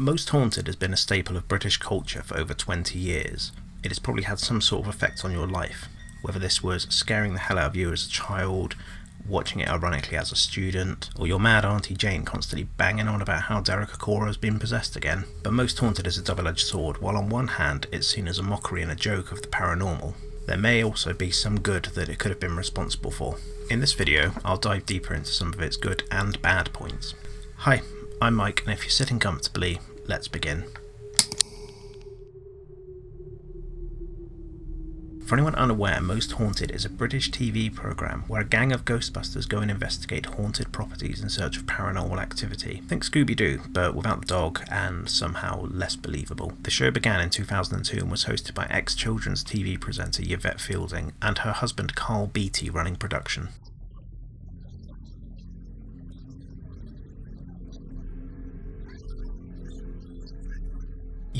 Most Haunted has been a staple of British culture for over 20 years. It has probably had some sort of effect on your life, whether this was scaring the hell out of you as a child, watching it ironically as a student, or your mad Auntie Jane constantly banging on about how Derek Acora has been possessed again. But Most Haunted is a double-edged sword. While on one hand it's seen as a mockery and a joke of the paranormal, there may also be some good that it could have been responsible for. In this video, I'll dive deeper into some of its good and bad points. Hi, I'm Mike, and if you're sitting comfortably, let's begin. For anyone unaware, Most Haunted is a British TV programme where a gang of Ghostbusters go and investigate haunted properties in search of paranormal activity. Think Scooby-Doo, but without the dog and somehow less believable. The show began in 2002 and was hosted by ex-children's TV presenter Yvette Fielding and her husband Carl Beattie running production.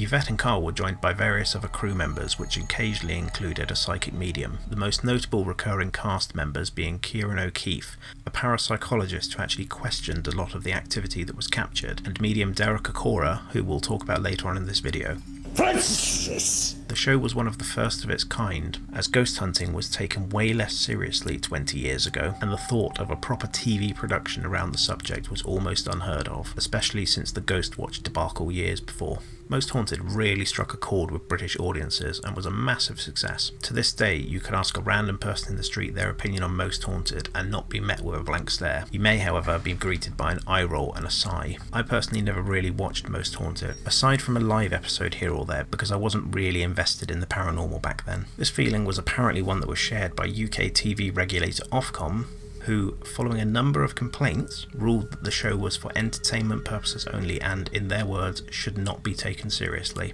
Yvette and Carl were joined by various other crew members, which occasionally included a psychic medium, the most notable recurring cast members being Kieran O'Keefe, a parapsychologist who actually questioned a lot of the activity that was captured, and medium Derek Acora, who we'll talk about later on in this video. Francis! The show was one of the first of its kind, as ghost hunting was taken way less seriously 20 years ago, and the thought of a proper TV production around the subject was almost unheard of, especially since the Ghostwatch debacle years before. Most Haunted really struck a chord with British audiences and was a massive success. To this day, you could ask a random person in the street their opinion on Most Haunted and not be met with a blank stare. You may, however, be greeted by an eye roll and a sigh. I personally never really watched Most Haunted, aside from a live episode here or there, because I wasn't really invested in the paranormal back then. This feeling was apparently one that was shared by UK TV regulator Ofcom, who, following a number of complaints, ruled that the show was for entertainment purposes only and, in their words, should not be taken seriously.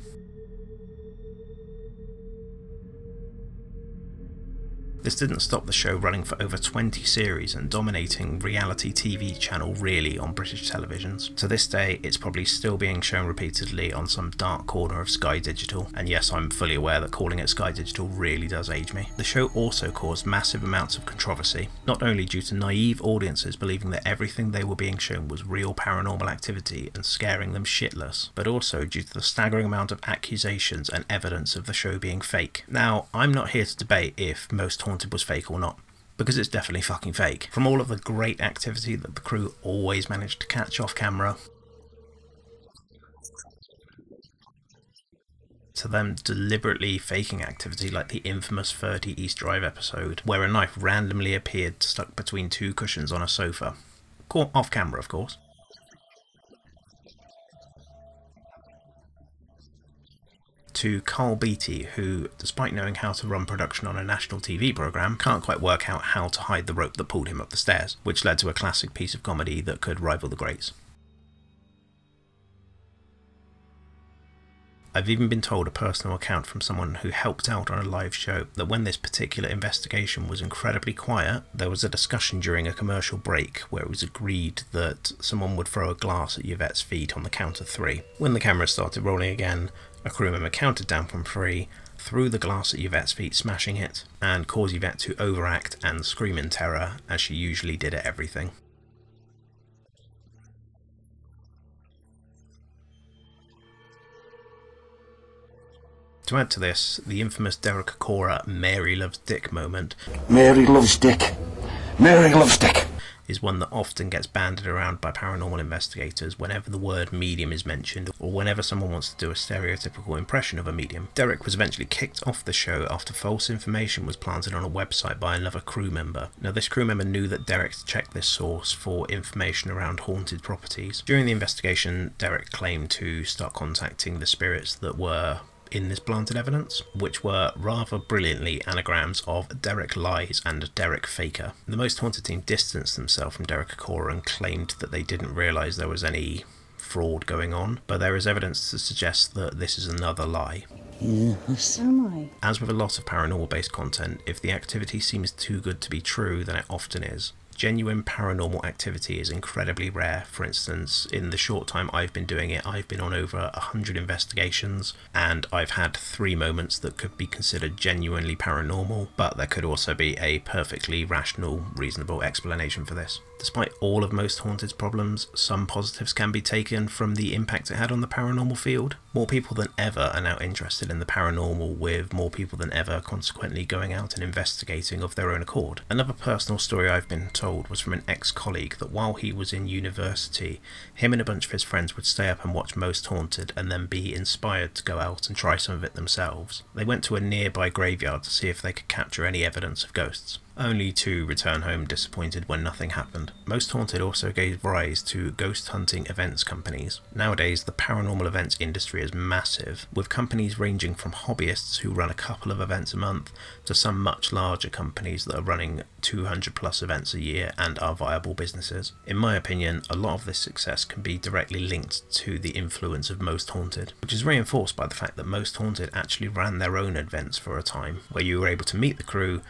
This didn't stop the show running for over 20 series and dominating reality TV channel really on British televisions. To this day, it's probably still being shown repeatedly on some dark corner of Sky Digital, and yes, I'm fully aware that calling it Sky Digital really does age me. The show also caused massive amounts of controversy, not only due to naive audiences believing that everything they were being shown was real paranormal activity and scaring them shitless, but also due to the staggering amount of accusations and evidence of the show being fake. Now, I'm not here to debate if Most Haunted was fake or not, because it's definitely fucking fake. From all of the great activity that the crew always managed to catch off camera, to them deliberately faking activity like the infamous 30 East Drive episode, where a knife randomly appeared stuck between two cushions on a sofa. Caught off camera, of course. To Carl Beattie, who, despite knowing how to run production on a national TV programme, can't quite work out how to hide the rope that pulled him up the stairs, which led to a classic piece of comedy that could rival the greats. I've even been told a personal account from someone who helped out on a live show that when this particular investigation was incredibly quiet, there was a discussion during a commercial break where it was agreed that someone would throw a glass at Yvette's feet on the count of 3. When the camera started rolling again, a crew member counted down from 3, threw the glass at Yvette's feet, smashing it, and caused Yvette to overact and scream in terror, as she usually did at everything. To add to this, the infamous Derek Acora Mary loves Dick moment, Mary loves Dick, Mary loves Dick, is one that often gets bandied around by paranormal investigators whenever the word medium is mentioned or whenever someone wants to do a stereotypical impression of a medium. Derek was eventually kicked off the show after false information was planted on a website by another crew member. Now, this crew member knew that Derek checked this source for information around haunted properties. During the investigation, Derek claimed to start contacting the spirits that were in this planted evidence, which were rather brilliantly anagrams of Derek Lies and Derek Faker. The Most Haunted team distanced themselves from Derek Acora and claimed that they didn't realise there was any fraud going on, but there is evidence to suggest that this is another lie. Yes. Am I? As with a lot of paranormal based content, if the activity seems too good to be true, then it often is. Genuine paranormal activity is incredibly rare. For instance, in the short time I've been doing it, I've been on over 100 investigations, and I've had 3 moments that could be considered genuinely paranormal, but there could also be a perfectly rational, reasonable explanation for this. Despite all of Most Haunted's problems, some positives can be taken from the impact it had on the paranormal field. More people than ever are now interested in the paranormal, with more people than ever consequently going out and investigating of their own accord. Another personal story I've been told was from an ex-colleague that while he was in university, him and a bunch of his friends would stay up and watch Most Haunted and then be inspired to go out and try some of it themselves. They went to a nearby graveyard to see if they could capture any evidence of ghosts, only to return home disappointed when nothing happened. Most Haunted also gave rise to ghost hunting events companies. Nowadays, the paranormal events industry is massive, with companies ranging from hobbyists who run a couple of events a month to some much larger companies that are running 200 plus events a year and are viable businesses. In my opinion, a lot of this success can be directly linked to the influence of Most Haunted, which is reinforced by the fact that Most Haunted actually ran their own events for a time, where you were able to meet the crew,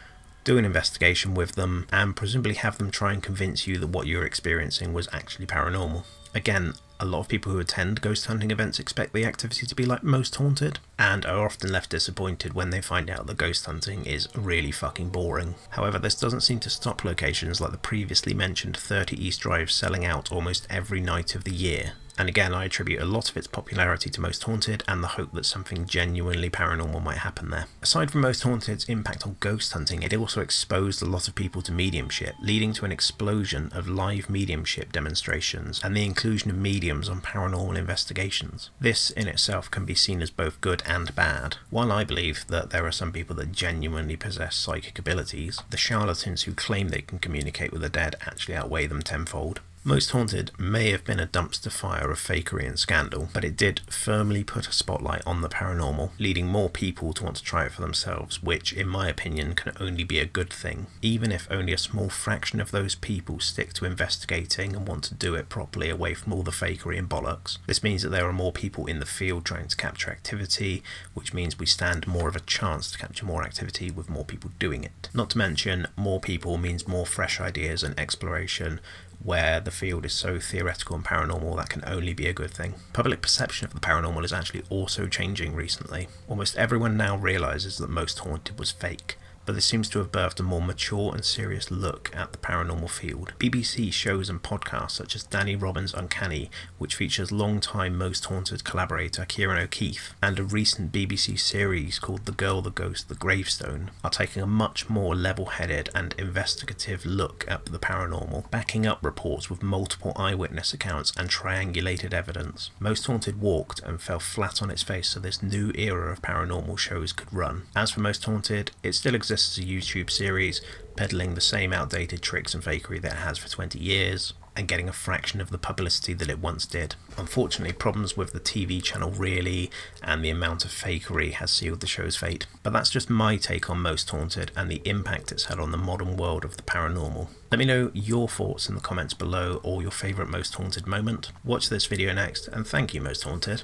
do an investigation with them, and presumably have them try and convince you that what you're experiencing was actually paranormal. Again, a lot of people who attend ghost hunting events expect the activity to be like Most Haunted, and are often left disappointed when they find out that ghost hunting is really fucking boring. However, this doesn't seem to stop locations like the previously mentioned 30 East Drive selling out almost every night of the year. And again, I attribute a lot of its popularity to Most Haunted and the hope that something genuinely paranormal might happen there. Aside from Most Haunted's impact on ghost hunting, it also exposed a lot of people to mediumship, leading to an explosion of live mediumship demonstrations and the inclusion of mediums on paranormal investigations. This in itself can be seen as both good and bad. While I believe that there are some people that genuinely possess psychic abilities, the charlatans who claim they can communicate with the dead actually outweigh them tenfold. Most Haunted may have been a dumpster fire of fakery and scandal, but it did firmly put a spotlight on the paranormal, leading more people to want to try it for themselves, which, in my opinion, can only be a good thing, even if only a small fraction of those people stick to investigating and want to do it properly away from all the fakery and bollocks. This means that there are more people in the field trying to capture activity, which means we stand more of a chance to capture more activity with more people doing it. Not to mention, more people means more fresh ideas and exploration, where the field is so theoretical and paranormal that can only be a good thing. Public perception of the paranormal is actually also changing recently. Almost everyone now realises that Most Haunted was fake, but this seems to have birthed a more mature and serious look at the paranormal field. BBC shows and podcasts such as Danny Robbins' Uncanny, which features long-time Most Haunted collaborator Kieran O'Keefe, and a recent BBC series called The Girl, the Ghost, the Gravestone, are taking a much more level-headed and investigative look at the paranormal, backing up reports with multiple eyewitness accounts and triangulated evidence. Most Haunted walked and fell flat on its face so this new era of paranormal shows could run. As for Most Haunted, it still exists as a YouTube series, peddling the same outdated tricks and fakery that it has for 20 years, and getting a fraction of the publicity that it once did. Unfortunately, problems with the TV channel really, and the amount of fakery has sealed the show's fate. But that's just my take on Most Haunted and the impact it's had on the modern world of the paranormal. Let me know your thoughts in the comments below, or your favourite Most Haunted moment. Watch this video next, and thank you, Most Haunted,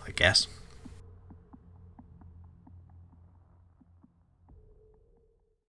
I guess.